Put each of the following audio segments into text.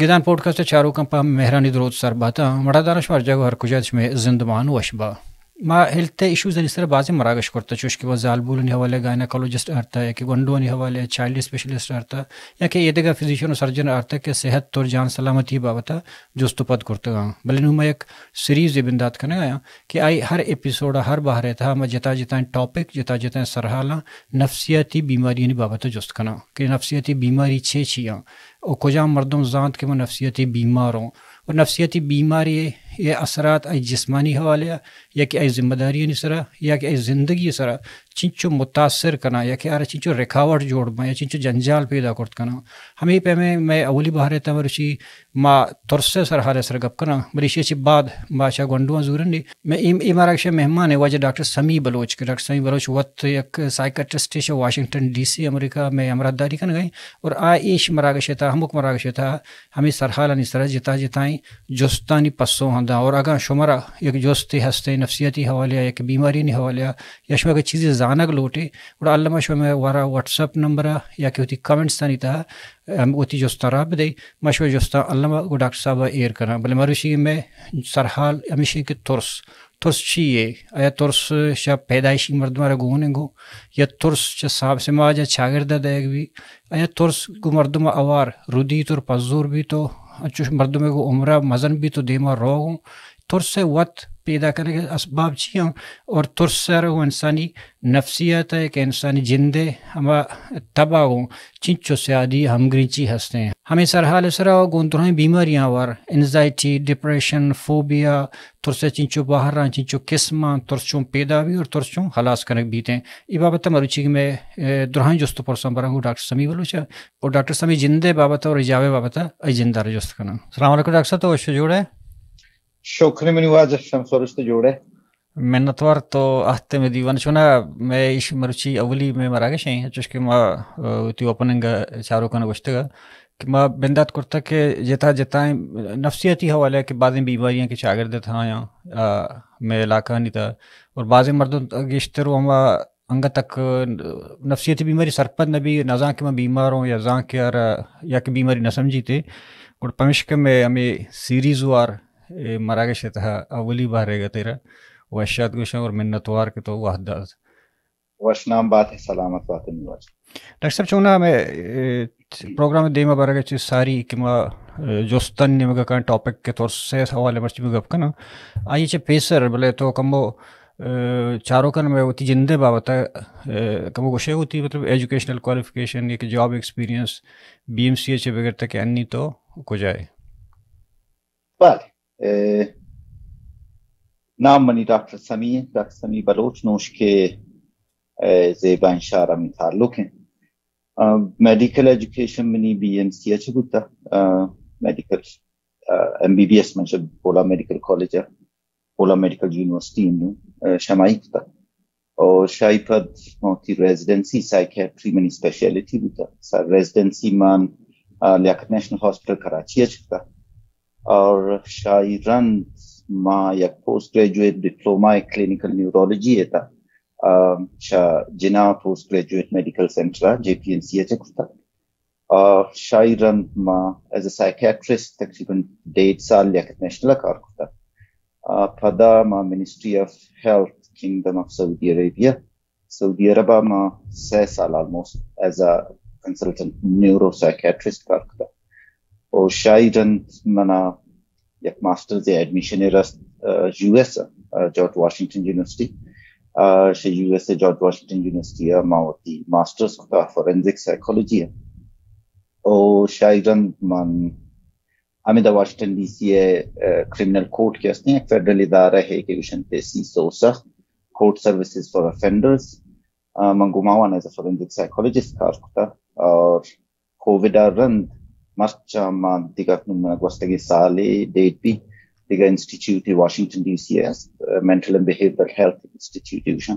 گدان پودکاست چارو کمپا مهرانی درود سر باتا مڑا دانشور جگو هر کجاش میں زندمان وشبا ما ہیلتھ ایشوز ان سر بعضی مراگش کرتا چوش کہ وہ زالبولنی حوالے گائنیکولوجسٹ آرتا ہے کہ گنڈونی حوالے چائلڈ اسپیشلسٹ آرتا یا کہ یہ دیگا فزیشین و سرجن آرتا کہ صحت اور جان سلامتی بابتا جوستو پد کرتا گا بلے نو میں ایک سیریز بندات کرنے گیا کہ آئی ہر ایپیسوڈا ہر باہر تھا میں جتا جتائیں ٹاپک جتا سرحالا نفسیاتی بیماری بابتا جست کنا کہ نفسیاتی بیماری چھیاں اور کجام مردم ذات کے وہ نفسیاتی بیمار ہوں اور نفسیاتی بیماری یہ اثرات ای جسمانی حوالے یا کہ ای ذمہ داری سرا یا کہ ای زندگی سرا چنچو متاثر کنا یا کہ آر چنچو رکاوٹ جوڑ با یا چنچو جنجال پیدا کرت کنا ہمیں پہ میں اولی باہر تا ورشی ما ترسے سر حال سر گپ کنا بریشی چی بعد بادشاہ گنڈوان زورن دی میں ای مراکش مہمان ہے واجہ ڈاکٹر سمی بلوچ کے ڈاکٹر سمی بلوچ وقت ایک سائیکٹرسٹ ہے واشنگٹن ڈی سی امریکہ میں امرات داری کن گئی اور ایش مراکش تھا ہمک مراکش تھا ہمیں سرحال نہیں سر جتائیں جستانی پسوں ہندا اور اگاں شمرہ یک جوستی ہستے نفسیاتی حوالے یک بیماری نہیں حوالے یا شما کہ چیزیں زانگ لوٹے اور علامہ شما میں وارا واٹس اپ نمبر یا کہ ہوتی کمنٹس تانی تھا ہم ہوتی جوستا راب دے مشور جوستا علامہ کو ڈاکٹر صاحب ایر کرنا بلے مروشی میں سرحال ہمیشہ کے ترس چیئے آیا ترس شا پیدائشی مردمہ گونے گو یا ترس چا صاحب سماجہ چھاگردہ دے بھی آیا ترس کو مردمہ اوار رودی تر پزور بھی تو چوش مردمہ کو عمرہ مزن بھی تو دیما رو گوں ترس سے وقت پیدا کرنے کے اسباب چیئیں اور ترس سے رہو انسانی نفسیت ہے کہ انسانی جندے ہما تباہ ہوں چنچو سیادی ہمگرینچی ہستے ہیں ہمیں سرحال سرہ گونترہیں بیماریاں وار انزائٹی ڈپریشن فوبیا ترس چنچو باہر رہاں چنچو قسمہ ترسچوں پیدا بھی اور ترسچوں خلاص کرنے بیتے ہیں یہ بابت مروچی میں درہاں جستو پرسوں برانگو ڈاکٹر سمی بلوچا اور ڈاکٹر سمی جندے بابتا اور اجاوے بابتا ای جندہ رجست کرنا. السلام علیکم ڈاکٹر صاحب تو وشو جوڑے شکر منی واجہ شمسورست جوڑے منتوار تو آہتے میں دیوان چونا میں ایش مرچی اولی میں مراگش ہیں چوش کہ ما تی اوپننگ چارو کنا گوشتے گا کہ ما بندات کرتا کہ جتائیں نفسیاتی حوالے کہ بعضیں بیماریاں کے چاگردے تھا یا میں علاقہ نہیں تھا اور بعضیں مردوں گشتر ہما انگا تک نفسیاتی بیماری سرپد نبی نہ کہ میں بیمار ہوں یا زاں کہ یا کہ بیماری نہ سمجھیتے اور پمشک میں ہمیں سیریز وار مراگش تھا اولی بارے گا تیرا وشاد گوشن اور منتوار کے تو وحدات وشنام بات ہے سلامت بات ہے نواز. ڈاکٹر صاحب چونا میں پروگرام دیما بارے گا چیز ساری کہ ما جوستن نمگا کان ٹاپک کے طور سے حوالے مرچی میں گپ کنا آئیے چے پیسر بلے تو کمو چاروں کن میں ہوتی جندے بابتا کمو گوشے ہوتی مطلب ایجوکیشنل کوالیفیکیشن ایک جاب ایکسپیرینس بی ایم سی ایچ بغیر تک انی تو کو جائے. نام منی ڈاکٹر سمی بلوچ نوش کے زیبا انشارہ میں تعلق ہیں. میڈیکل ایجوکیشن منی بی ایم سی ایچ بوتا medical M B B S منشب پولا میڈیکل کالج پولا میڈیکل یونیورسٹی شمائی کتا اور شاہی پد موتی ریزیڈنسی سائیکیٹری منی اسپیشیلٹی بوتا ریزیڈنسی مان لیاقت نیشنل ہاسپٹل کراچی اچھتا اور شاہی رن ما یک post graduate diploma clinical neurology ہے تا جنا post graduate medical centre J P N C H کتا اور شاہی رن ما ایز اے سائیکیٹرسٹ تقریباً 1.5 سال لیاقت نیشنل کار کتا پدا ما ministry of health kingdom of Saudi Arabia ما 6 سال almost as a consultant neuro psychiatrist کار کتا اور شاہی رن منا یک ماسٹرز ایڈمیشن رست U S George Washington University U S George Washington University ماوتی ماسٹرز کا فورینزک سائیکولوجی ہے اور شاہرن من ہمیں دا Washington D C criminal court کے اس نے ایک فیڈرل ادارہ ہے کہ وشن سی سوسا کورٹ سروسز فار افینڈرز منگوماوان ایز اے فورینزک سائیکولوجسٹ کار کتا اور کووڈ رن مرچا مان دیگا گوستگی سالی ڈیٹ بھی دیگا institute Washington D C S mental and behavioural health institution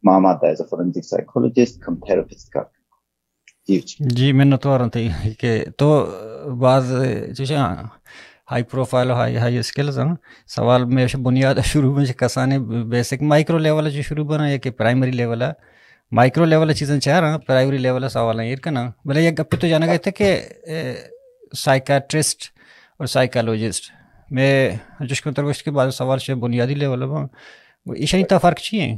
ماما as a forensic psychologist cum therapist کا جی میں نتوار تھی کہ تو بعض چیزیں ہائی پروفائل ہائی اسکلز ہیں سوال میں بنیاد شروع میں کسانے بیسک مائکرو لیول جو شروع بنا ہے کہ پرائمری لیول ہے مائکرو لیول چیزیں چاہ رہا پرائمری لیول سوال ہیں یہ کنا بھلے یہ گپ تو جانا گئے تھے کہ سائیکیٹرسٹ اور سائیکالوجسٹ میں جس کو ترگوشت کے بعد سوال سے بنیادی لیول میں ایشانی تا فرق چیئے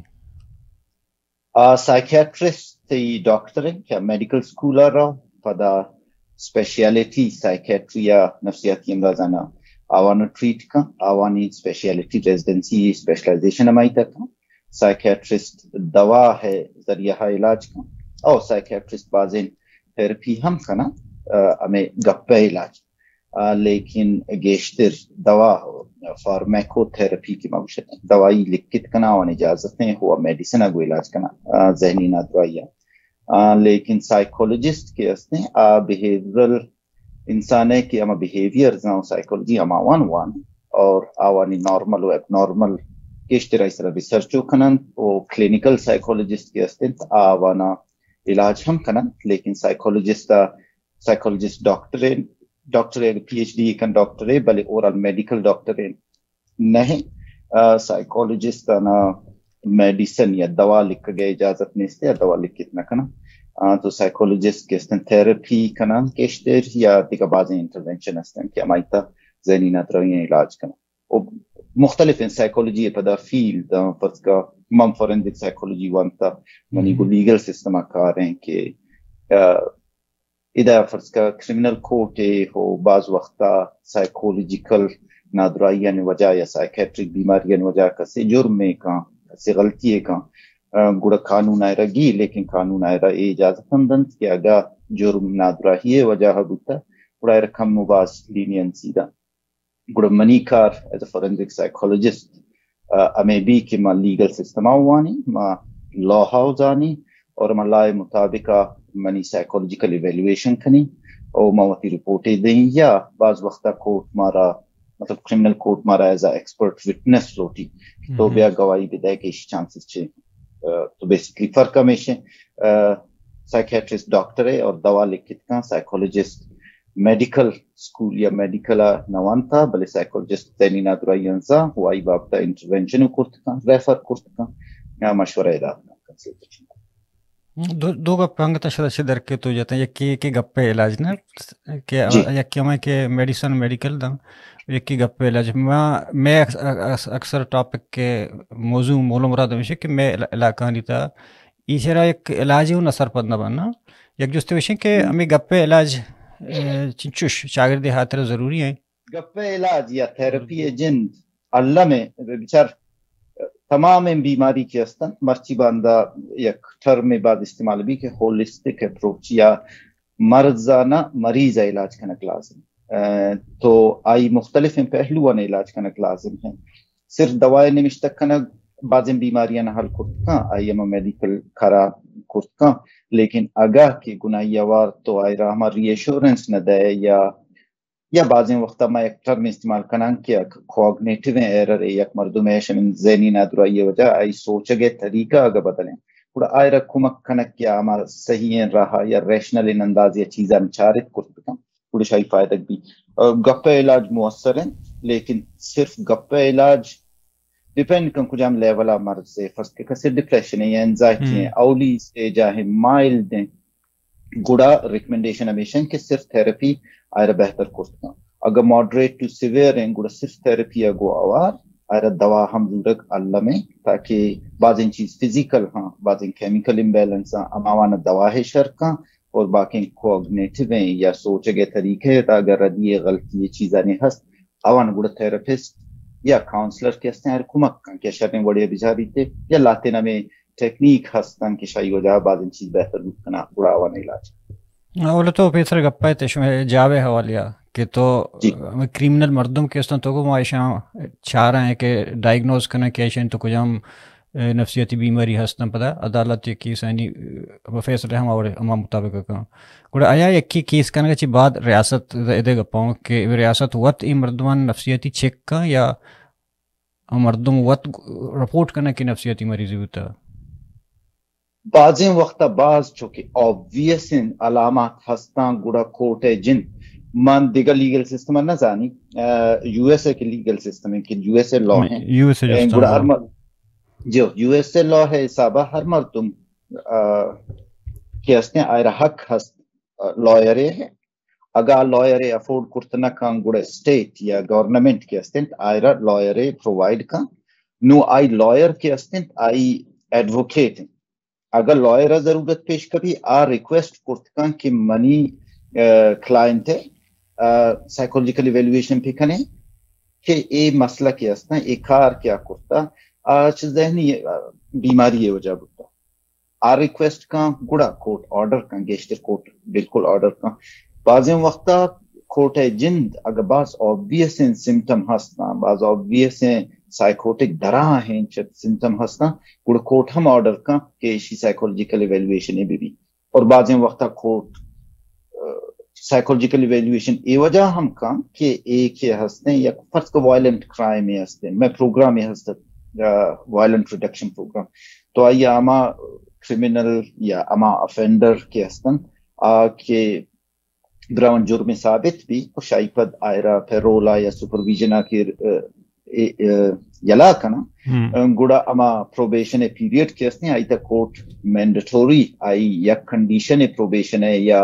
سائیکیٹرسٹ تی ڈاکٹر ہیں کیا میڈیکل سکول رہا پدا اسپیشیالٹی سائیکیٹری یا نفسیاتی امراضانہ آوانا ٹریٹ کا آوانی اسپیشیالٹی ریزیڈنسی اسپیشلائزیشن ہمائی تک سائیکیٹرسٹ دوا ہے ذریعہ علاج کا اور سائیکیٹرسٹ بازین تھراپی ہم کا نا ہمیں گپے علاج لیکن گیشتر دوا فارمیکو تھراپی کی موشت ہے دوائی لکھت کنا وان اجازت ہیں ہوا میڈیسن اگو علاج کنا ذہنی نہ دوائیاں لیکن سائیکولوجسٹ کے استے بیہیورل انسان ہے کہ اما بیہیویئر زاؤں سائیکولوجی اما وان اور آوانی نارمل و ایب نارمل کیشتر اس طرح ریسرچو کنن او کلینیکل سائیکولوجسٹ کے استے آوانا علاج ہم کنن لیکن psychologist doctor P H D کن ڈاکٹر ہے بلے اورال میڈیکل ڈاکٹر ہے نہیں سائیکولوجسٹ نا میڈیسن یا دوا لکھ گئے اجازت نہیں استے یا دوا لکھ کتنا کنا تو سائیکولوجسٹ کے استن تھراپی کنا کیشتر یا تیکا بازیں انٹرونشن استن کیا مائتا ذہنی ناتروین علاج کنا مختلف ہیں سائیکولوجی پدا فیلڈ پس کا مم فورنزک سائیکولوجی وانتا منی کو لیگل سسٹم آکار ہیں کہ ادا فرض کا کرمنل کورٹ ہو بعض وقتا سائیکولوجیکل نادرائیان وجہ یا سائیکیٹرک بیماریان وجہ کسی جرم میں کان کسی غلطی ہے کان گوڑا قانون آئے رہا لیکن قانون آئے رہا اجازت ہمدند کہ اگا جرم نادرائی وجہ ہوتا گوڑا آئے رکھم مباس لینینسی دا گوڑا منی کار ایز اے فورنزک سائیکولوجسٹ ہمیں بھی کہ ما لیگل سسٹم آوانی ما لا ہاؤز آنی اور ما لائے مطابقہ منی سائیکولوجیکل ایویلویشن کنی اور موتی رپورٹیں دیں یا بعض وقتا کورٹ مارا مطلب کرمنل کورٹ مارا ایز اے ایکسپرٹ وٹنس لوٹی تو بیا گواہی بدائے کہ اس چانسز چھے تو بیسکلی فرق ہمیشہ سائیکیٹرسٹ ڈاکٹر ہے اور دوا لکھت کا سائیکولوجسٹ میڈیکل سکول یا میڈیکل نوانتا بلے سائیکولوجسٹ تینی نادرائی انسا ہوائی بابتا انٹرونشن کرت کا ریفر کرت کا یا مشورہ اداد کا کنسلٹیشن دو گپ ہنگتا شدہ سے در کے تو جاتا ہے یکی گپے علاج نا کہ یکی ہمیں کہ میڈیسن میڈیکل دا یکی گپے علاج میں اکثر ٹاپک کے موضوع مولو مراد ہمیشہ کہ میں علاقہ دیتا ایسرا ایک علاج ہوں نصر پد نہ بننا یک جستے ہوشیں کہ ہمیں گپے علاج چنچوش شاگردی حاطر ضروری ہیں گپے علاج یا تھراپی جند اللہ میں بچار تمام بیماری کے استن مرچی باندہ یک ٹرم میں بعد استعمال بھی کہ ہولسٹک اپروچ یا مرضانہ مریض علاج کنک لازم تو آئی مختلف پہلوان علاج کنک لازم ہیں صرف دوائیں نمش تک کنک بعض بیماریاں حل کرت کان آئی اما میڈیکل خراب کرت کان لیکن اگاہ کی گناہی وار تو آئی راہما ری ایشورنس نہ دے یا بعض وقتا میں ایک ٹرم استعمال کنان کیا کوگنیٹیو ایرر ہے یک مردم ہے شمن ذہنی نادرائی وجہ آئی سوچ گئے طریقہ اگر بدلیں پورا آئی رکھمک کنک کیا ہمارا صحیح رہا یا ریشنل ان انداز یا چیزیں مچارت کرت کان پورا شاہی فائدہ بھی گپے علاج مؤثر ہیں لیکن صرف گپے علاج ڈیپینڈ کن کجام لیولا مرض سے فرض کے کسی ڈپریشن ہے یا انزائٹی ہیں اولی سے جاہے مائلڈ ہیں گوڑا ریکمنڈیشن ہمیشہ کہ صرف تھراپی آئرہ بہتر کرتا اگر ماڈریٹ ٹو سیویر ہیں گوڑا صرف تھراپی اگو آوار آئرہ دوا ہم ضرورت اللہ میں تاکہ بعض ان چیز فزیکل ہاں بعض ان کیمیکل امبیلنس ہاں اماوانا دوا ہے شرک ہاں اور باقی کوگنیٹیو ہیں یا سوچ گئے طریقے تا اگر ردیے غلطی یہ چیزیں نہیں ہست آوانا گوڑا تھراپسٹ یا کاؤنسلر کے ہستے ہیں کمک کن کیا شرنے بڑے بجاری تے یا لاتے نمی ٹیکنیک ہستن کہ شاہی وجہ بعض ان چیز بہتر بکنا پورا آوانا علاج اولا تو پیسر گپا ہے تشمہ جاوے حوالیا کہ تو کریمنل مردم کے استن تو کو معاشاں چاہ رہے ہیں کہ ڈائگنوز کرنا کہ ایشن تو کجام نفسیاتی بیماری ہستن پتا عدالت کی سانی فیصلے ہم اور ہم مطابق کا گوڑا آیا یکی کیس کرنے چی بعد ریاست ادھے گپاؤں کہ ریاست وقت ای مردمان نفسیاتی چیک کا یا مردم وقت رپورٹ کرنا کی نفسیاتی مریضی ہوتا بعضیں وقتا بعض چونکہ obvious علامات ہستاں گوڑا کوٹ ہے جن من دیگر لیگل سسٹم نہ زانی یو ایس اے کے لیگل سسٹم ہے کہ یو ایس اے لا ہے گوڑا ہر جو یو ایس اے لا ہے حسابہ ہر مردم کہ ہستے آئرہ حق ہست لائرے ہے اگر لویر افورد کرتنا کان گوڑا اسٹیٹ یا گورنمنٹ کے استنت آئرا لویر پرووائڈ کان نو آئی لویر کے استنت آئی ایڈوکیٹ اگر لویرہ ضرورت پیش کبھی آ ریکویسٹ کرتکان کہ منی کلائنٹ سائیکولوجیکل ایویلویشن پہ کنے کہ اے مسئلہ کیا اسنا اے کار کیا کرتا آج ذہنی بیماری ہے وجہ بتا آ ریکویسٹ کان گڑا کوٹ آرڈر کان گیشتر کوٹ بالکل آرڈر کان بعض وقتا کوٹ جند اگر بعض obvious سمٹم ہسنا بعض obvious سائیکوٹک درا ہیں چت سمٹم ہسنا گڑا کوٹ ہم آرڈر کان کہ اسی سائیکولوجیکل ایویلویشن بھی اور بعض وقتا کوٹ سائیکولوجیکل ایویلویشن ای وجہ ہم کان کہ ایک ہستے یا فرض کو وائلنٹ کرائم ہستے میں پروگرام ہستے وائلنٹ ریڈکشن پروگرام تو آئی اما کرمنل یا اما افینڈر کے ہستن کہ براون جرم ثابت بھی شائی پد آئرا پیرولا یا سپرویژن کی یلا کنا گوڑا اما پروبیشن پیریڈ کے ہستے آئی تا کورٹ مینڈیٹوری آئی یا کنڈیشن پروبیشن ہے یا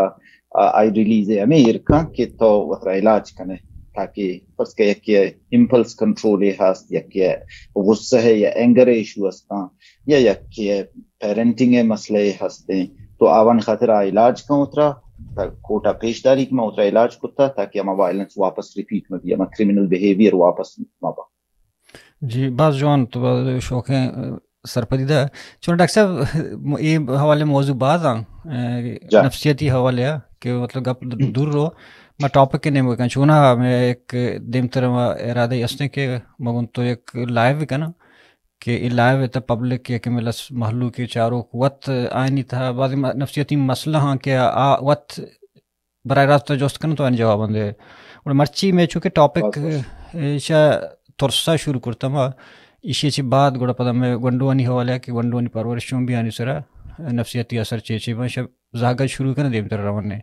آئی ریلیز امیر کان کہ تو وہ علاج کنے تاکہ فرض کہ یک امپلس کنٹرول ہست یک غصہ ہے یا اینگر ایشو ہستا یا یک پیرنٹنگ مسئلے ہستے تو آوان خاطر علاج کا اترا کوٹا پیشداری کی میں اترا علاج کرتا تاکہ ہما وائلنس واپس ریپیٹ میں بھی ہما کرمنل بیہیویئر واپس مابا. جی بعض جوان تو شوق ہیں سرپدیدہ چون ڈاکٹر صاحب یہ حوالے موضوع بعض نفسیتی حوالے کہ مطلب گپ دور رو میں ٹاپک کے نیم کن چونا میں ایک دیم طرح ارادہ اسنے کے مگن تو ایک لائیو کا نا کہ یہ لائیو ہے تو پبلک کے کہ ملس محلو کے چاروں وقت آئینی تھا بعض نفسیتی مسئلہ ہاں کہ وقت براہ راست جوست کرنا تو آئین جواب دے اور مرچی میں چونکہ ٹاپک ترسا شروع کرتا ما اسی چی بعد گوڑا پدا میں گنڈوانی حوالے کہ گنڈوانی پرورشوں بھی آنی سرا نفسیتی اثر چیچے میں شب زاگت شروع کرنا دیم تر روان نے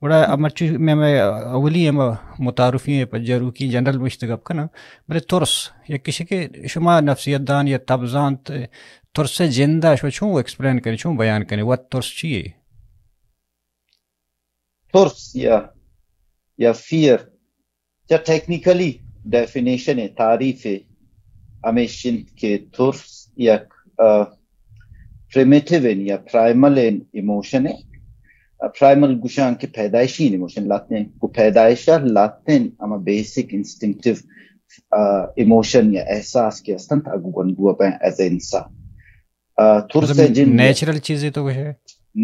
بڑا امرچی میں اولی متعارفی ہیں پجارو کی جنرل مشتگب کنا میرے ترس یا کسی کے شما نفسیت دان یا تبزان ترس جندہ شو چھوں ایکسپلین کریں چھوں بیان کریں وہ ترس چیئے ترس یا فیر یا ٹیکنیکلی ڈیفینیشن ہے تعریف ہے ہمیشن کے ترس یا پریمیٹیو یا پرائمل ایموشن ہے پرائمل گوشان کے پیدائشی ایموشن لاتے ہیں کو پیدائشہ لاتے ہیں اما بیسک انسٹنکٹیو ایموشن یا احساس کے استن تھا گنگو پہ ایز اے انسان ترس جن نیچرل چیزیں تو ہے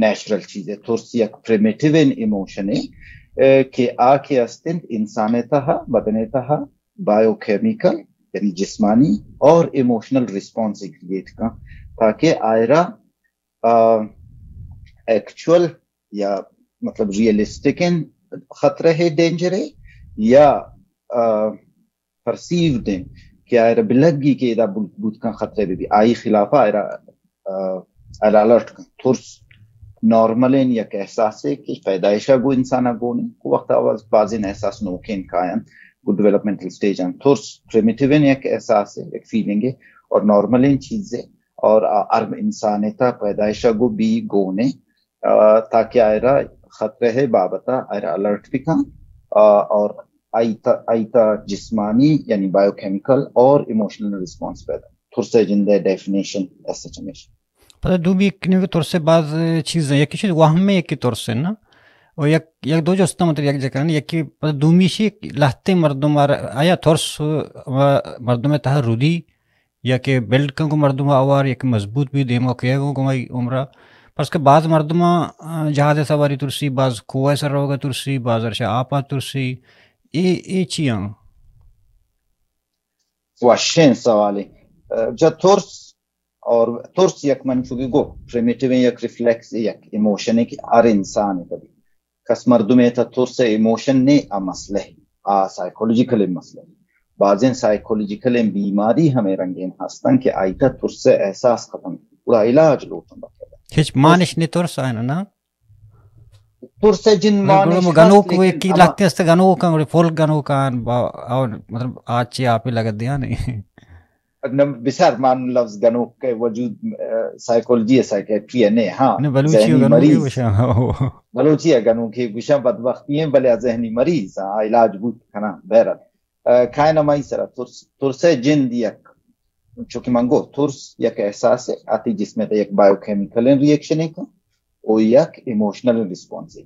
نیچرل چیزیں ترس یک پریمیٹیو ایموشن ہے کہ آ کے استن انسان تہا بدن تہا بایو کیمیکل یعنی جسمانی اور ایموشنل رسپانس کریٹ کا تاکہ آئرہ ایکچول یا مطلب ریئلسٹک خطرہ ہے ڈینجر ہے یا پرسیوڈ ہیں کہ آئرہ بلگی کے دا بود کا خطرے بھی آئی خلافہ آئرہ الالرٹ کا ترس نارملین یا احساس ہے کہ پیدائشہ گو انسانہ گونے کو وقت آواز بازین احساس نوکین کائن گو ڈیولپمنٹل سٹیج ہیں ترس پریمیٹیوین ایک احساس ہے ایک فیلنگ ہے اور نارملین چیزیں اور ارم انسانیتا پیدائشہ گو بھی گونے تاکہ آئرہ خطرہ ہے بابتا آئرہ الرٹ بھی کھاں اور آئیتا جسمانی یعنی بایو کیمیکل اور ایموشنل رسپانس پیدا ترسے جندے ڈیفینیشن ایسا چمیشن پتہ دو بھی کنیو کے ترسے بعض چیزیں یکی چیز وہم میں یکی ترسے نا اور یک دو جو استا مطلب یک جا کرنے یکی پتہ دومی شی لہتے مردم آیا ترس مردم تہا رودی یا کہ بیلڈ کن کو مردم آوار یک مضبوط بھی دیمو کیا گو گمائی عمرہ پس کہ بعض مردم جہاز سواری ترسی بعض کوہ سر روگا ترسی بعض ارشا آپا ترسی ای چیاں واشین سوالے جا ترس اور ترس یک منچوگی گو پریمیٹیو یک ریفلیکس یک ایموشن ہے کہ ہر انسان ہے کبھی کس مردم ہے تا ترس ایموشن نے مسئلہ ہے سائیکولوجیکل مسئلہ ہے بعضین سائیکولوجیکل بیماری ہمیں رنگین ہستن کہ آئیتا ترس احساس ختم پورا علاج لوٹن بکر ہیچ مانش نہیں ترس آئینا نا ترس جن مانش گنو کو کی لگتے ہیں گنو کا فول گنو کا مطلب آج چی آپ ہی لگت دیا نہیں بسیار معنی لفظ گنو کے وجود سائیکولوژی سائیکیٹری نے ہاں بلوچی مریض بلوچی گنو کے گشا بدبختی ہیں بلے ذہنی مریض علاج بود کنا بہرحال کائن مائی سرا ترس جن یک چونکہ منگو ترس یک احساس آتی جس میں یک بایو کیمیکل ریئیکشن ہے او یک ایموشنل ریسپانس ہے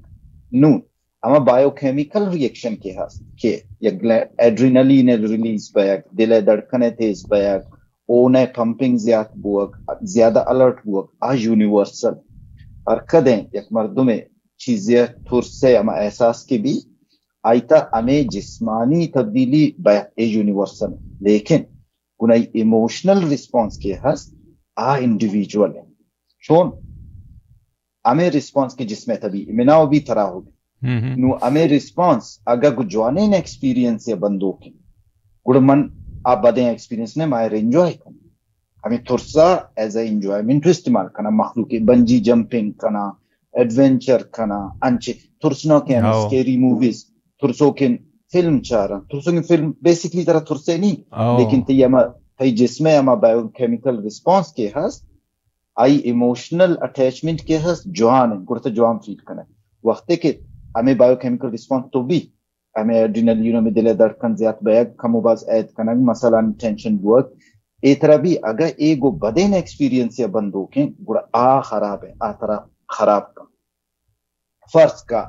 نو اما بایو کیمیکل ریئیکشن کے ہست کہ یک ایڈرینلین ریلیز بیک دل دھڑکنے تیز بیک اونے پمپنگ زیادہ الرٹ بوک آ یونیورسل اور کدیں یک مردم چیزیں ترسے اما احساس کے بھی آئیتا ہمیں جسمانی تبدیلی بیک یونیورسل لیکن انہیں ایموشنل ریسپانس کے ہست آ انڈیویجول ہے چون ہمیں ریسپانس کے جس میں تبھی مناو بھی طرح ہوگی نو ہمیں ریسپانس اگر گجوانے نے ایکسپیرینس یا بندوں کی گڑ من آپ بدیں ایکسپیرینس نے مائر انجوائے کرنا ہمیں ترسا ایز اے انجوائمنٹ استعمال کرنا مخلوق بنجی جمپنگ کرنا ایڈونچر کرنا انچے ترسنوں کے اسکیری موویز ترسوں کے فلم چارا ترسوں کی فلم بیسکلی طرح ترسے نہیں لیکن تی جس میں اما بایو کیمیکل ریسپانس کے ہست آئی ایموشنل اٹیچمنٹ کے ہست جوان ہے گڑتا جوان فیل کرنا وقت کے ہمیں بایو کیمیکل ریسپانس تو بھی ہمیں ایڈرینلین میں دل دھڑکن زیادہ بیگ کم و باز عید کنگ مثلا ٹینشن ورک اے طرح بھی اگر ایگو بدین ایکسپیرینس یا بندوں کے گڑا آ خراب ہے آ طرح خراب کا فرض کا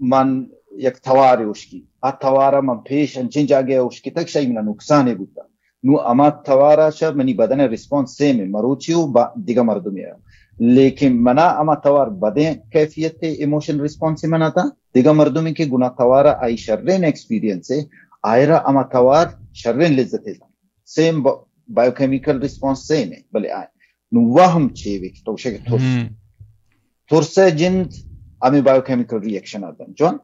من یک توار اس کی آ توارا من پیش انچین جا گیا اس کی تک شاید من نقصان ہے گتا نو اما توارا شاید منی بدن ریسپانس سیم ہے مروچیو دیگا مردمی ہے لیکن منا اما توار بدیں کیفیت تے ایموشن ریسپانس منا تھا دیگا مردمی کے گناہ توارا آئی شرین ایکسپیرینس ہے آئرا اما توار شرین لذت ہے same bio chemical response same ہے بلے آئے نو وہم چھوے تو شکل ترس جند امی بایو کیمیکل ریئیکشن آتا جوان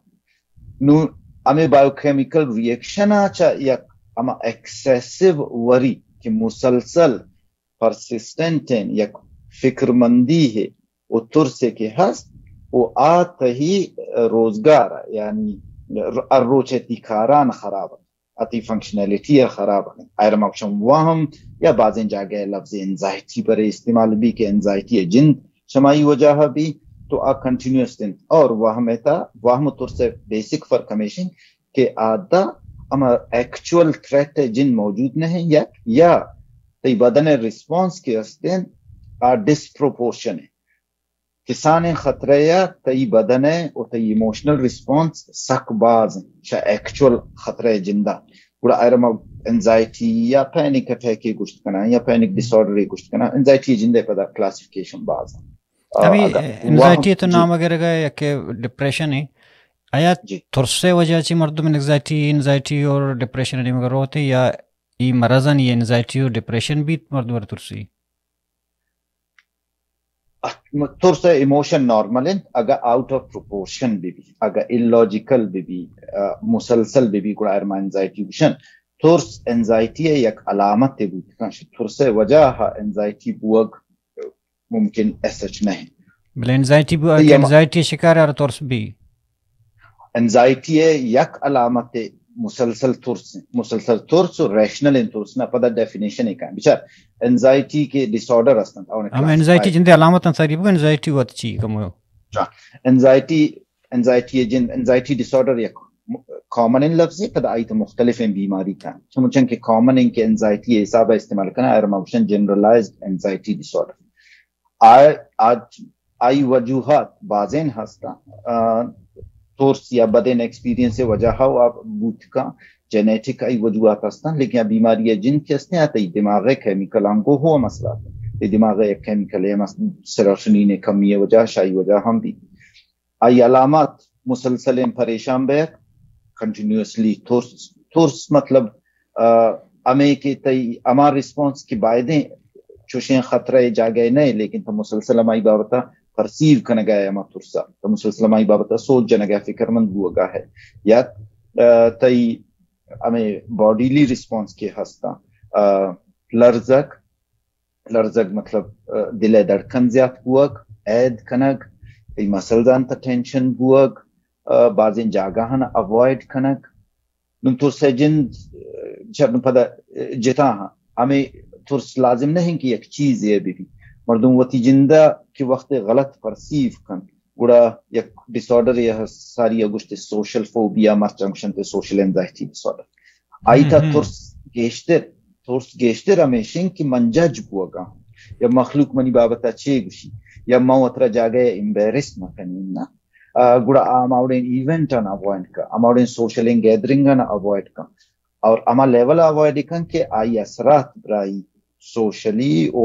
نو امی بایو کیمیکل ریئیکشن آچا یک اما ایکسیسیو وری کہ مسلسل پرسسٹنٹ ہیں یک فکر مندی ہے وہ ترسے کے ہست وہ آتا ہی روزگار یعنی روچتی کاران خراب اتی فنکشنلیٹی خراب ہے ایرم اپشن وہم یا بعضیں جاگے لفظ انزائٹی پر استعمال بھی کہ انزائٹی جن شمائی وجہ بھی تو آ کنٹینیوس دن اور وہم ایتا وہم ترسے بیسک فرق ہمیشن کہ آدھا اما ایکچول تھریٹ جن موجود نہیں یا تی بدن ریسپانس کے استین ڈسپروپورشن ہے کسان خطرے یا تی بدن ہے اور تی ایموشنل ریسپانس سک باز ہیں شاہ ایکچول خطرے جندہ گوڑا ایرم انزائٹی یا پینک اٹیکی گشت کنا یا پینک ڈس آرڈر گشت کنا انزائٹی جندے پدا کلاسیفیکیشن باز ہیں ابھی انزائٹی تو نام اگر گئے یا کہ ڈپریشن ہے آیا ترسے وجہ چی مردم انزائٹی اور ڈپریشن نہیں مگر ہوتے یا ای مرضن یہ انزائٹی اور ڈپریشن بھی مردم ترسی ترس ایموشن نارمل ہے اگر آؤٹ آف پروپورشن بھی اگر اللاجیکل بھی مسلسل بھی گڑا ارما انزائٹی بشن ترس انزائٹی ہے یک علامت ہے ترس وجہ انزائٹی بوگ ممکن ایسچ نہیں بل انزائٹی شکار ہے اور ترس بھی انزائٹی ہے یک علامت ہے مسلسل ترس اور ریشنل ترس نہ پتہ ڈیفینیشن ہے کہاں بچار انزائٹی کے ڈس آرڈر ہستن ہم انزائٹی جندے علامت انساری بگو انزائٹی ہوت چی کم ہو انزائٹی ڈس آرڈر یک کامن ان لفظ ہے پتہ آئیت مختلف ہیں بیماری کا سمجھن کہ کامن ان کے انزائٹی حساب استعمال کرنا ایرم option generalised anxiety disorder آئی وجوہات بازین ہستا ترس یا بدن ایکسپیرینس سے وجہ ہو آپ بوت کا جینیٹک ای وجوہات ہستن لیکن بیماری جن کے ہستے آتا دماغ کیمیکل ہم کو ہوا مسئلہ ہے دماغ ایک کیمیکل ہے سیروٹونین کمی وجہ شائی وجہ ہم بھی آئی علامات مسلسل پریشان بیک کنٹینیوسلی ترس مطلب امے کے تی اما رسپانس کی بائدیں چوشیں خطرہ جاگئے نہیں لیکن تو مسلسل امائی بابتا پرسیو کرنے گیا اما ترسا تو مسلسل امائی بابتا سوچ جانا گیا فکر مند ہوا گا ہے یا تی ہمیں باڈیلی رسپانس کے ہستا لرزک مطلب دل دھڑکن زیاد ہوک عید کنک تی مسلدان تا ٹینشن ہوک بعضین جاگاہن اوائڈ کنک نم ترسے جن جب پدا جتا ہاں ہمیں ترس لازم نہیں کہ ایک چیز ہے بھی مردم وتی جندہ کہ وقت غلط پرسیو کن گڑا یک ڈس آرڈر یا ساری اگشت سوشل فوبیا مرچنکشن تے سوشل انزائٹی ڈس آرڈر آئی تھا ترس گیشتر ہمیشن کہ من جج بوگا یا مخلوق منی بابتا چے گوشی یا مو اترا جاگے امبیرس مکنین نا گڑا اماؤڈین ایونٹ ان اوائڈ کا اماؤڈین سوشل گیدرنگ ان اوائڈ کا اور اما لیول اوائڈ کن کہ آئی اثرات برائی سوشلی او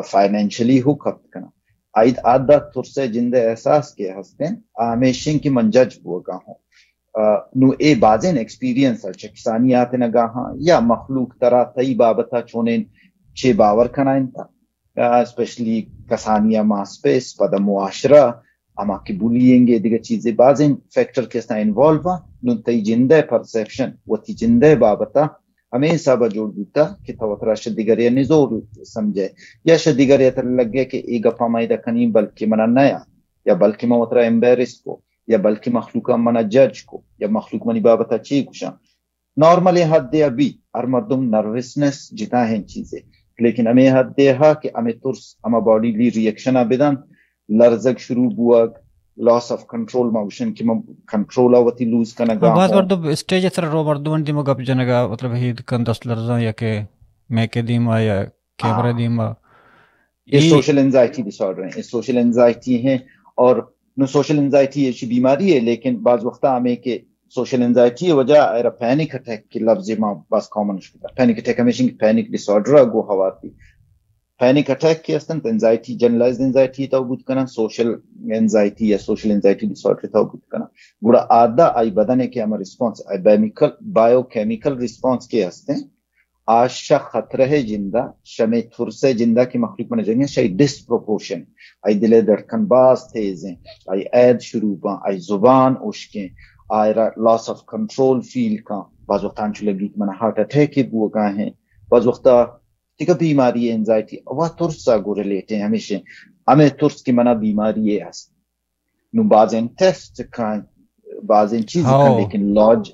فائنینشلی ہو خط کنا آئید آدھا ترسے جندے احساس کے ہستیں ہمیشن کی من جج بوگا ہوں نو اے بازین ایکسپیرینس چکسانی آتے نگاہاں یا مخلوق ترا تئی بابتا چونین چے باور کنائن تا اسپیشلی کسانیہ ماسپیس پدا معاشرہ اما کی بولیں گے دیگر چیزیں بازین فیکٹر کسنا انوالو نو تئی جندے پرسیپشن و تی جندے بابتا ہمیں سابا جوڑ دیتا کہ توترا شدیگریہ نزور سمجھے یا شدیگریہ تر لگے کہ ای گپا مائدہ کنی بلکہ منا نیا یا بلکہ موترا امبیرس کو یا بلکہ مخلوقہ منا جج کو یا مخلوق منی بابتا چی کشا نارملی حد دے ابھی ہر مردم نروسنس جتا ہیں چیزیں لیکن ہمیں حد دے ہا کہ ہمیں ترس ہما باڈی لی ریئیکشن بدن لرزگ شروع بواگ لاس آف کنٹرول موشن کی کنٹرول آواتی لوز کنگا بعض مردم اسٹیج اتر رو مردم دیما گپ جنگا مطلب ہید کن دست لرزاں یا کہ میں کے دیما یا کیمرہ دیما یہ سوشل انزائٹی ڈس آرڈر ہیں یہ سوشل انزائٹی ہیں اور نو سوشل انزائٹی ایسی بیماری ہے لیکن بعض وقتا ہمیں کہ سوشل انزائٹی وجہ ایرا پینک اٹیک کی لفظ ماں بس کامن شکتا پینک اٹیک ہمیشہ پینک ڈس آرڈر گو حواتی پینک اٹیک کی استن انزائٹی جنرلائزڈ انزائٹی تا بود کنا سوشل انزائٹی یا سوشل انزائٹی ڈس آرڈر تا بود کنا گڑا آدھا آئی بدنے کے ہمیں ریسپانس بایو کیمیکل ریسپانس کے ہستے آشا خطرہ ہے جندہ شمی تھرسے جندہ کی مخلوق میں جنگیں شای ڈسپروپورشن آئی دلے دھڑکن باز تیزیں آئی عید شروع پاں آئی زبان اشکیں آئی لاس آف کنٹرول فیل کا بعض وقتان چو لگی کہ منہ ہارٹ اٹیک کی بوگا ہیں بعض وقتا تیکا بیماری ہے انزائٹی وہ ترس سا گو ریلیٹ ہیں ہمیشہ ہمیں ترس کی منہ بیماری ہے نو بعضیں ٹیسٹ کھائیں بعضیں چیز کھائیں لیکن لاج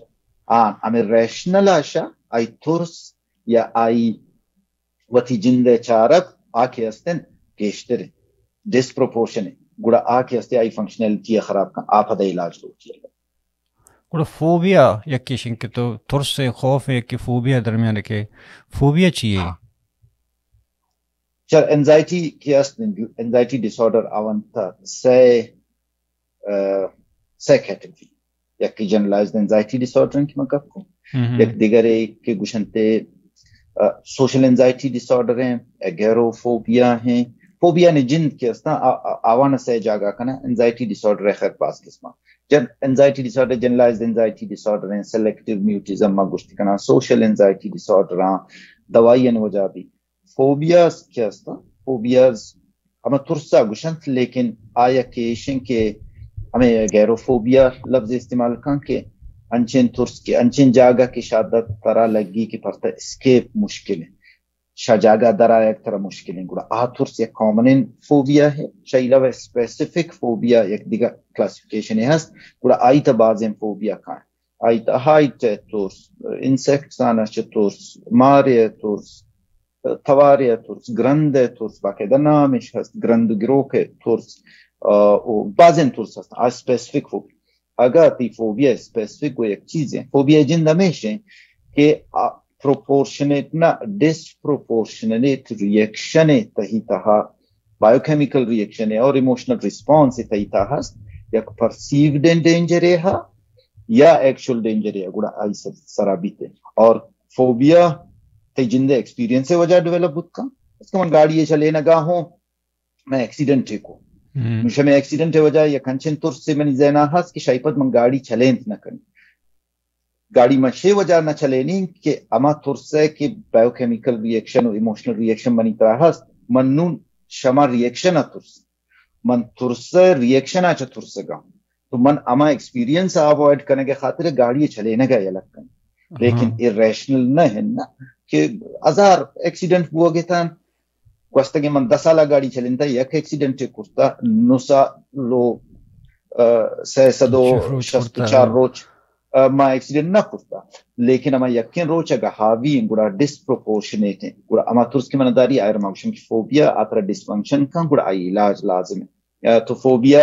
ہمیں ریشنل آشا آئی ترس یا آئی وتی جندے چارک آکے ہستن کیشتر ڈسپروپورشن ہے گوڑا آکے ہستے آئی فنکشنلٹی خراب کن آپ دا علاج دو چیئے گوڑا فوبیا یکی شنکہ تو ترس سے خوف ہے کہ فوبیا درمیان کے فوبیا چیئے چل انزائٹی کی انزائٹی ڈس آرڈر آونتا سے کیٹیگری یکی جنرلائزڈ انزائٹی ڈس آرڈر کی مکب کو یک دیگر ایک کے گوشنتے سوشل انزائٹی ڈس آرڈر ہیں ایگیرو فوبیا ہیں فوبیا نے جن کے اسنا آوانا سے جاگا کنا انزائٹی ڈس آرڈر ہے خیر پاس قسمہ جن انزائٹی ڈس آرڈر جنرلائزڈ انزائٹی ڈس آرڈر ہیں سیلیکٹیو میوٹیزم ما گوشتی کنا سوشل انزائٹی ڈس آرڈر ہیں دوائین وجہ بھی فوبیاز کیا استا فوبیاز ہمیں ترسا گوشنت لیکن آیا کیشن کے ہمیں ایگیرو فوبیا لفظ استعمال کن کے انچین ترس کے انچین جاگا کی شادت ترا لگی کی پرتا اسکیپ مشکل ہے شا جاگا درا ایک طرح مشکل ہے گوڑا ترس یک کامنن فوبیا ہے شا علاوہ اسپیسیفک فوبیا یک دیگا کلاسیفیکیشن ہے گوڑا آئی تا بازیں فوبیا کھائیں آئی تا ہائٹ ہے ترس انسیکٹس آنا چھ ترس مارے ترس توارے ترس گرند ترس باقی دا نامش ہست گرند گروک ترس بازیں ترس ہست اسپیسیفک فوبیا اگر تی فوبیا اسپیسیفک وہ ایک چیز ہے فوبیا جن ہمیشہ کہ پروپورشنیٹ نہ ڈسپروپورشنیٹ ریئیکشن تہی تہا بایو کیمیکل ریئیکشن اور ایموشنل ریسپانس تہی تہا یا پرسیوڈ ڈینجر ہے یا ایکچوئل ڈینجر ہے گوڑا آئی سرابیت ہے اور فوبیا تی جندے ایکسپیرینس سے وجہ ڈیولپ بود کا اس کا من گاڑی چلے نہ گا ہوں میں ایکسیڈنٹ کو مجھے میں ایکسیڈنٹ وجہ یا کنچن ترس سے منی ذہنہ ہست کہ شایپت من گاڑی چلینت نہ کرنی گاڑی میں شے وجہ نہ چلینی کہ اما ترس ہے کہ بایو کیمیکل ریئیکشن و ایموشنل ریئیکشن منی طرح ہست منون شما ریئیکشن ترس من ترس ریئیکشن آچا ترس گا تو من اما ایکسپیرینس آوائڈ کرنے کے خاطر گاڑی چلینے گا یا لگ کرنے لیکن irrational نہ ہے نا کہ ہزار ایکسیڈنٹ ہوا گے تھا کوستا کہ من 10 سالہ گاڑی چلنتا یک ایکسیڈنٹ کرتا نسا لو 364 روچ ما accident na kusta lekin ama yakin rochaga havi gura disproportionate gura ama turski manadari ayr maushim ki phobia atra dysfunction kan gura ay ilaj lazim hai to phobia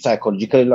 psychological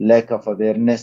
lack of awareness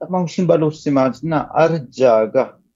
ممكن بلوش سماجنا أرجع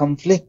conflict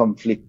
conflict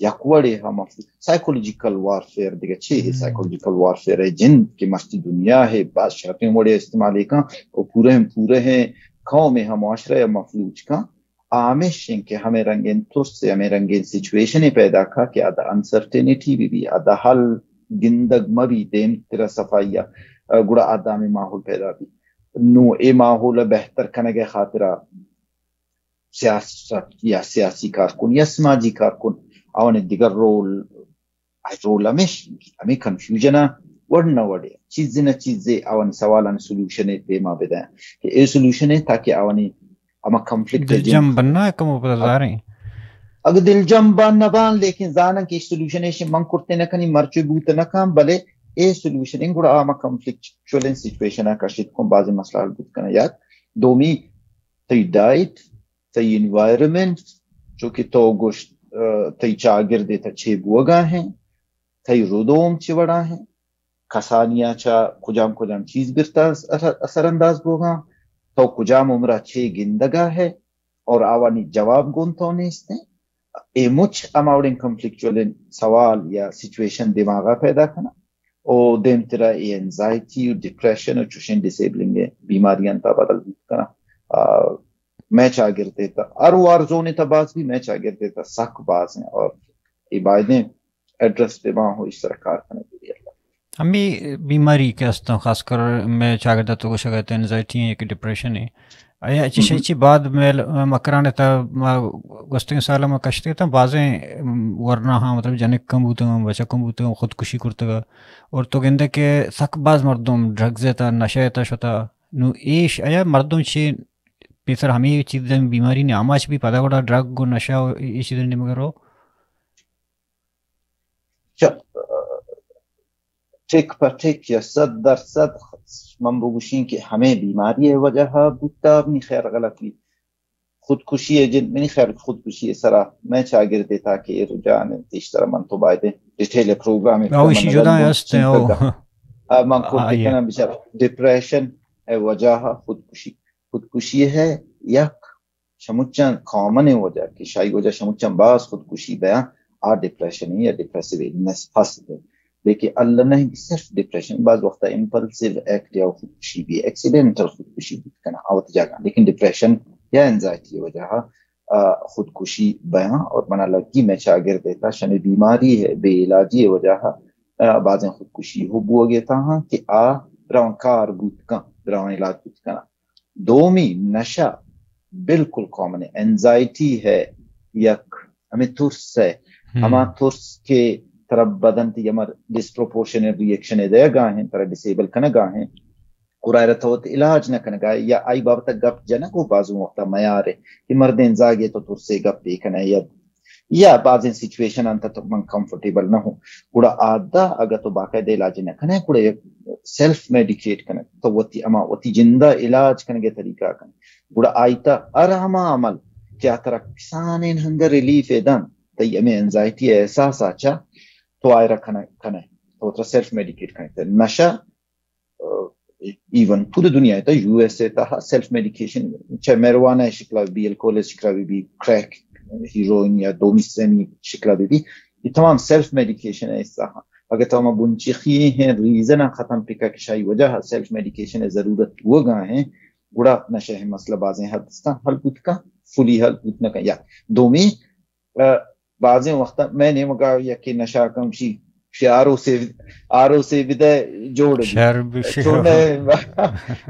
یکوڑے ہم psychological warfare دیگه چی ہے psychological warfare ہے جن کی مستی دنیا ہے بعض شرطیں وڑے استعمال کا اور پورے ہیں قوم میں ہم معاشرہ مفلوج کا آمش ہیں کہ ہمیں رنگین ترس سے ہمیں رنگین سچویشن پیدا کا کہ آدھا انسرٹینٹی بھی آدھا حل گندگ مبی دیم تیرا صفائیہ گڑا آدھا میں ماحول پیدا بھی نو اے ماحول بہتر کنگے خاطرہ سیاست یا سیاسی کارکن یا سماجی کارکن آوان دیگر رول ہمیں کنفیوژن ورنہ وڑے چیزیں آوان سوالان سولوشن دیما بدائیں کہ اے سولوشن ہے تاکہ آوانی اما کنفلکٹ دل جم بننا ہے کم اوپر رہے ہیں اگر دل جم بان نبان لیکن زانن کی سولوشن ہے من کرتے نہ کنی مرچو بوت نہ کام بلے اے سولوشن ہے گڑا آما کنفلکچوئل سچویشن ہے کشید کن بعضی مسئلہ حل بوت کنا یاد دومی تی ڈائٹ تی انوائرمنٹ جو کہ تو گوشت تی چاگر دیتا چھ بوگا ہیں تی رودوم چھ وڑا ہیں کسانیا چا کجام چیز برتا اثر انداز بوگا تو کجام عمرہ چھ گندگا ہے اور آوانی جواب گونتوں نے اس نے اے مچ اماؤڈنگ کنفلکچوئل سوال یا سچویشن دماغا پیدا کرنا او دیم تیرا اے انزائٹی اور ڈپریشن اور چوشن ڈسیبلنگ بیماریاں تا بدل کرنا میں چاگر دیتا اور زونے تا باز بھی میں چاگر دیتا سک باز ہیں اور عبادیں ایڈریس دماغ ہو اس طرح کار کرنے کے لیے ہمیں بیماری کے ہستا خاص کر میں چاگر دیتا کچھ اگر انزائٹی ہے کہ ڈپریشن ہے آیا اچھی بعد میں مکرانے تا گستنگ سالہ میں کشتے تا بازیں ورنہ ہاں مطلب جنک کم بوتے ہیں بچہ کم بوتے ہیں خودکشی کرتے گا اور تو گندے کہ سک باز مردم ڈرگز تا نشہ تا شتا نو ایش آیا مردم چی پیسر ہمیں چیزیں بیماری نے آماش بھی پتا گوڑا ڈرگ گو نشہ یہ چیزیں نہیں مگر ہو ٹھیک پر ٹھیک یا 100% من بگوشین کہ ہمیں بیماری ہے وجہ بودتا اپنی خیر غلط بھی خودکشی ہے جن منی خیر خودکشی ہے سرا میں چاگر دیتا کہ رجان اس طرح من تو بائدے ڈیٹیل پروگرام اوشی جدا ہے استے او من کو دیکھنا بچار ڈپریشن ہے وجہ خودکشی ہے یک شموچان کامن وجہ کہ شاید وجہ شموچان باز خودکشی بیان ڈپریشن ہے یا ڈپریسیو ایلنس فاسد ہے لیکن اللہ نہیں صرف ڈپریشن بعض وقت امپلسیو ایکٹ یا خودکشی بھی ایکسیڈنٹل خودکشی بھی کنا آوت جاگا لیکن ڈپریشن یا انزائٹی وجہ خودکشی بیان اور منا لگی میں چاگر دیتا شن بیماری ہے بے علاجی وجہ بعضیں خودکشی ہو بو گیتا ہاں کہ براؤن کار بوت کا براؤن علاج بوت کنا دومی نشہ بالکل کامن ہے انزائٹی ہے یک ہمیں ترس ہے ہما ترس کے طرف بدن تی یمر ڈسپروپورشنل ریئیکشن دے گا ہیں طرح ڈسیبل کنا گا ہیں اور ایرت ہوت علاج نہ کنا گا یا آئی بابتا گپ جنا کو بازو وقتا میار ہے کہ مرد انزاگے تو ترسے گپ دے کنا یا بعض سچویشن انتا تو من کمفرٹیبل نہ ہوں گوڑا آدھا اگر تو باقاعدہ علاج نہ کنا گوڑا سیلف میڈیکیٹ کنا تو وتی جندہ علاج کنا گے طریقہ کنا گوڑا آئیتا ارہما عمل کیا طرح کسانین ہنگر ریلیف ایدن تی امی انزائٹی احساس آچا تو آئے رکھنا ہے تو اترا سیلف میڈیکیٹ کرنے نشہ ایون پوری دنیا ہے تا یو ایس اے تا سیلف میڈیکیشن چاہے میروانہ شکلہ بھی الکول شکلہ بھی کریک ہیروئن یا دومیسینی شکلہ بھی یہ تمام سیلف میڈیکیشن ہے اس طرح اگر تو ہم بنچخی ہیں ریزن ختم پکا کشائی وجہ سیلف میڈیکیشن ہے ضرورت وہ گاہ ہیں گوڑا نشہ ہے مسئلہ بازیں حدستان حل پوت کا فلی حل پوت نہ کا یا دومی بعضیں وقت میں نے مگا یا کہ نشہ کمشی آرو سے بدے جوڑ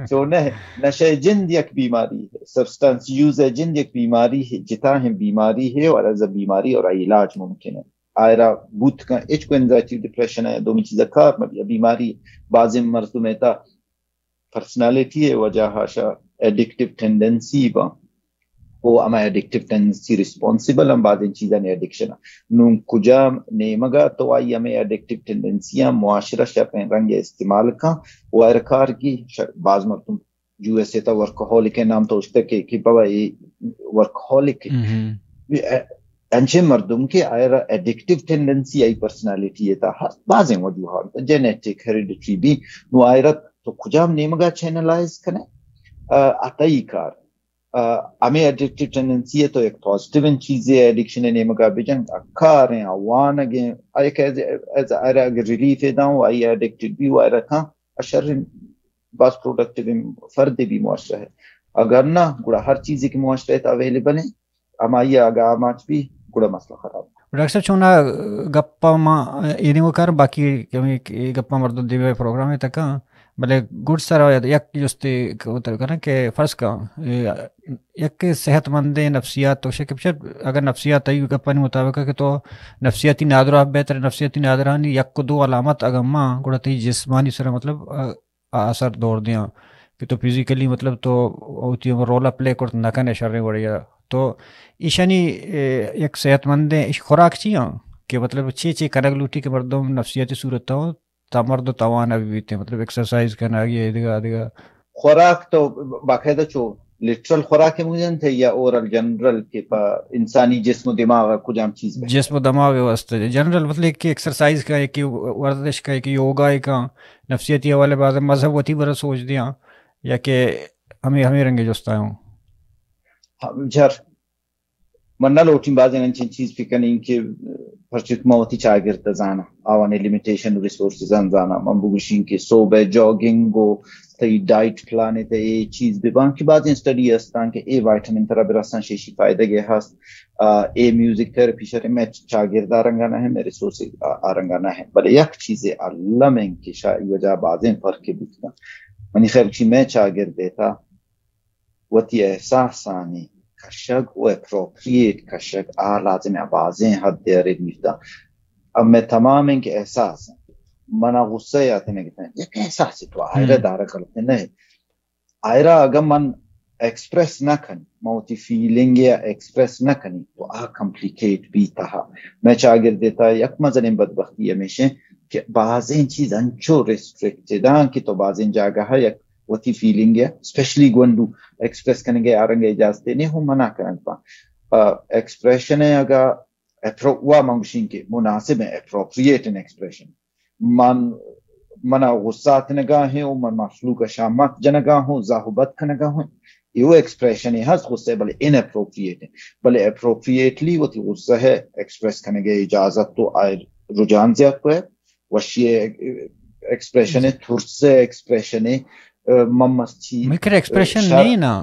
چونے نشہ جند یک بیماری ہے سبسٹانس یوز ہے جند یک بیماری ہے جتا ہے بیماری ہے اور از بیماری اور علاج ممکن ہے آئرہ بوت کا ایچ کو انزائٹی ڈپریشن ہے دومی چیزیں کار مبیا بیماری بعضیں مرضوں میں تا پرسنالٹی ہے وجہ ہاشا ایڈکٹیو ٹینڈنسی با وہ اما ایڈکٹیو ٹینڈنسی ریسپونسبل ہم بعض ان چیزیں نے ایڈکشن نون کجا نیمگا تو آئی ہمیں ایڈکٹیو ٹینڈنسیاں معاشرہ شاپیں رنگ استعمال کا وہ ارکار کی بعض مرتم یو ایس اے تا ورکہولک کے نام تو اس تک کہ بابا ورکہولک انچے مردم کے آئرہ ایڈکٹیو ٹینڈنسی آئی پرسنالٹی تا بعضیں وجوہات جینیٹک ہیریڈیٹری بھی نو آئرہ تو کجام نیمگا چینلائز کنے آتائی کار ہمیں ایڈکٹیو ٹینڈنسی ہے تو ایک پازیٹیو چیز ہے ایڈکشن نے مگا بجن اکھاریں اوان اگیں ایک ایز اگر ریلیف داؤں آئی ایڈکٹڈ بھی وہ رکھا اشر بس پروڈکٹیو فرد بھی معاشرہ ہے اگر نہ گڑا ہر چیز کی معاشرہ ہے اویلیبل ہے ہماری آگاہ ماچ بھی گڑا مسئلہ خراب ڈاکٹر صاحب چھونا گپا ما یہ وہ کر باقی گپا مرد دیوے پروگرام ہے تک بھلے گڈ سر یک جستے کرنا کہ فرض کا یک صحت مند نفسیات تو شکر اگر نفسیات ای گپانی مطابق کہ تو نفسیاتی نادرہ بہتر نفسیاتی نادرانی یک کو دو علامت اگر ماں گڑتی جسمانی سر مطلب اثر دوڑ دیاں کہ تو فزیکلی مطلب تو ہوتی رولا پلے کرت نہ کرنے شریں بڑھیا تو ایشانی یک صحت مند خوراک چیاں کہ مطلب چی کنگ لوٹی کے مردم نفسیاتی صورت ہوں تا مرد و توان ابھی بھی مطلب ایکسرسائز کرنا آگے دیگا خوراک تو باقاعدہ چو لٹرل خوراک مجھے تھے یا اورل جنرل کے انسانی جسم و دماغ کو جام چیز جسم و دماغ واسطے جنرل مطلب کہ ایکسرسائز کا کہ ورزش کا کہ یوگا کا نفسیاتی حوالے بعض مذہب ہوتی برا سوچ دیا یا کہ ہمیں رنگے جستا ہوں جھر منہ لوٹیں بعض انچین چیز پکنیں کہ پرچت موتی چاگرد زانا آوانے لیمیٹیشن ریسورسز زانا من بگوشین کہ صوبہ جاگنگو تی ڈائٹ پلانے تے اے چیز ببان کی بعض اسٹڈی ہستان کہ اے وائٹامن ترہ برسان شیشی فائدہ گے ہست اے میوزک تھراپی شرے میں چاگرد آرنگانا ہے میرے سوسی آرنگانا ہے بلے یک چیزیں اللہ میں انکی شاید وجہ بعضیں فرق کے بکتا منی خیال چی میں چاگرد دیتا وتی احساس آنی کشک و اپروپریٹ کشک لازم آبازیں حد دیر نیفتا اب میں تمام ان کے احساس ہیں منا غصہ آتے ہیں کہتے ہیں یہ احساس ہے تو آئرہ دارہ کرتے نہیں آئرہ اگر من ایکسپریس نہ کھنی موتی فیلنگ یا ایکسپریس نہ کھنی تو کمپلیکیٹ بھی تھا میں چاگر دیتا یک مزن بدبختی ہمیشہ کہ بعضیں چیز انچو ریسٹرکٹڈ ہیں کہ تو بعضیں جاگہ ہے یک وتی فیلنگ ہے اسپیشلی گونڈو ایکسپریس کرنے گے آرنگے اجازتے نہیں ہوں منع کرن پا ایکسپریشن ہے اگر وہ منگوشین کے مناسب ہے اپروپریٹ ان ایکسپریشن منا غصات نگاہ ہیں من مخلوق شامت جنگاہ ہوں ذاہبت کا نگاہ ہوں یہ ایکسپریشن ہے ہز غصہ بلے ان اپروپریٹ ہے بلے اپروپریٹلی وہ تھی غصہ ہے ایکسپریس کرنے گے اجازت تو آئے رجحان زیادہ کو ہے وشی ایکسپریشن ہے تھرسے ایکسپریشن ہے ممسچی مکر ایکسپریشن نہیں نا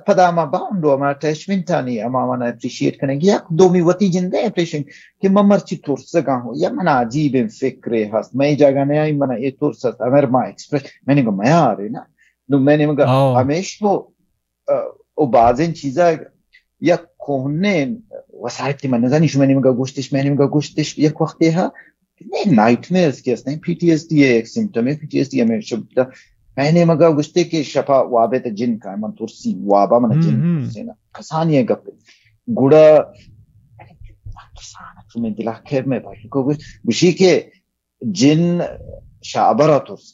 پدا اما باؤنڈو اما اٹیچمنٹ آنی اما منا اپریشیٹ کرنے گیا دومی وطی جندے اپریشن کہ ممرچی ترسگا ہوں یا منا عجیب فکر ہست میں جاگا نہیں آئی منا یہ ترس ہست امیر ما ایکسپریس میں نے کہا میں آ رہی نا نو میں نے کہا ہمیش وہ بعضیں چیزا یا کونے وسائتی من نزانی شو میں نے کہا گوشتش یک وقت ہے نائٹ میرز کی ہستیں پی ٹی ایس ڈی ایک سمٹم ہے پی ٹی ایس ڈی ہمیں شبتا میں نے مگا گشتے کے شفا وابے تے جن کا من ترسی وابا من جن ترسی نا کسانی ہے گپے گوڑا کسانا تمہیں دلا خیر میں بھائی کو گشی کے جن شعبرہ ترس